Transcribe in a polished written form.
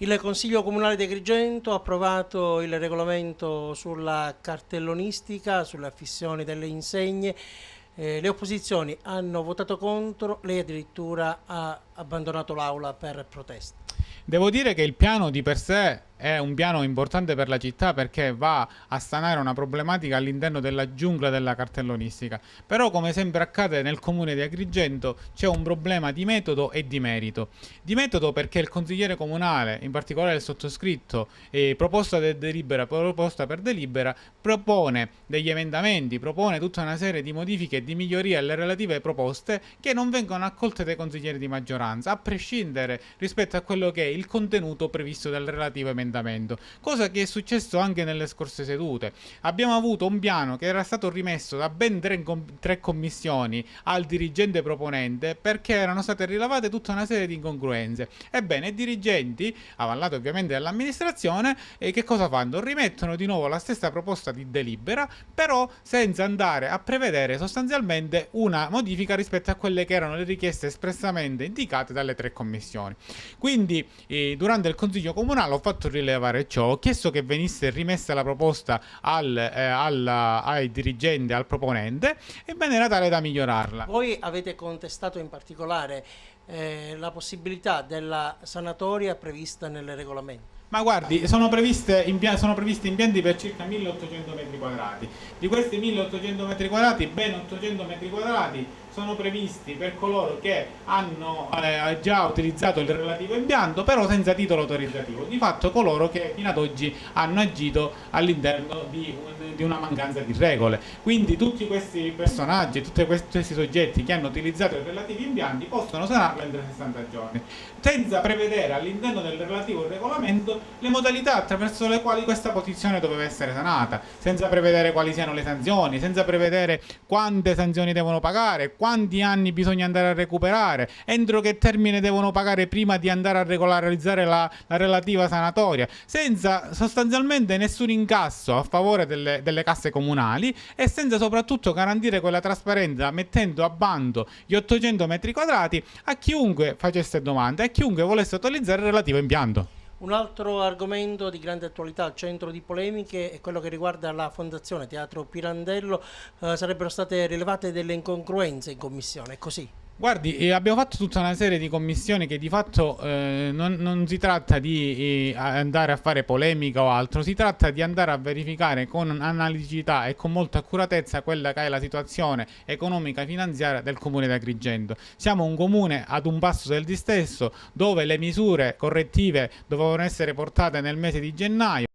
Il Consiglio Comunale di Agrigento ha approvato il regolamento sulla cartellonistica, sulle affissioni delle insegne. Le opposizioni hanno votato contro, lei addirittura ha abbandonato l'aula per protesta. Devo dire che il piano di per sé è un piano importante per la città perché va a sanare una problematica all'interno della giungla della cartellonistica. Però, come sempre accade nel comune di Agrigento, c'è un problema di metodo e di merito. Di metodo perché il consigliere comunale, in particolare il sottoscritto, proposta per delibera, propone degli emendamenti, propone tutta una serie di modifiche e di migliorie alle relative proposte che non vengono accolte dai consiglieri di maggioranza, a prescindere rispetto a quello che è il contenuto previsto dal relativo emendamento. Cosa che è successo anche nelle scorse sedute. Abbiamo avuto un piano che era stato rimesso da ben tre commissioni al dirigente proponente perché erano state rilevate tutta una serie di incongruenze. Ebbene, i dirigenti, avallati ovviamente dall'amministrazione, che cosa fanno? Rimettono di nuovo la stessa proposta di delibera, però senza andare a prevedere sostanzialmente una modifica rispetto a quelle che erano le richieste espressamente indicate dalle tre commissioni. Quindi, durante il consiglio comunale ho fatto rilevare ciò, ho chiesto che venisse rimessa la proposta ai dirigenti, al proponente, in maniera tale da migliorarla. Voi avete contestato in particolare la possibilità della sanatoria prevista nel regolamento. Ma guardi, sono previsti impianti per circa 1800 metri quadrati. Di questi 1800 metri quadrati, ben 800 metri quadrati sono previsti per coloro che hanno già utilizzato il relativo impianto, però senza titolo autorizzativo. Di fatto coloro che fino ad oggi hanno agito all'interno di una mancanza di regole. Quindi tutti questi personaggi, tutti questi soggetti che hanno utilizzato i relativi impianti possono sanarlo entro 60 giorni, senza prevedere all'interno del relativo regolamento le modalità attraverso le quali questa posizione doveva essere sanata, senza prevedere quali siano le sanzioni, senza prevedere quante sanzioni devono pagare, quanti anni bisogna andare a recuperare, entro che termine devono pagare prima di andare a regolarizzare la relativa sanatoria, senza sostanzialmente nessun incasso a favore delle casse comunali e senza soprattutto garantire quella trasparenza, mettendo a bando gli 800 metri quadrati a chiunque facesse domanda e chiunque volesse utilizzare il relativo impianto. Un altro argomento di grande attualità al centro di polemiche è quello che riguarda la Fondazione Teatro Pirandello. Sarebbero state rilevate delle incongruenze in commissione, è così? Guardi, abbiamo fatto tutta una serie di commissioni che di fatto non si tratta di andare a fare polemica o altro, si tratta di andare a verificare con analiticità e con molta accuratezza quella che è la situazione economica e finanziaria del comune di Agrigento. Siamo un comune ad un passo del distesso, dove le misure correttive dovevano essere portate nel mese di gennaio.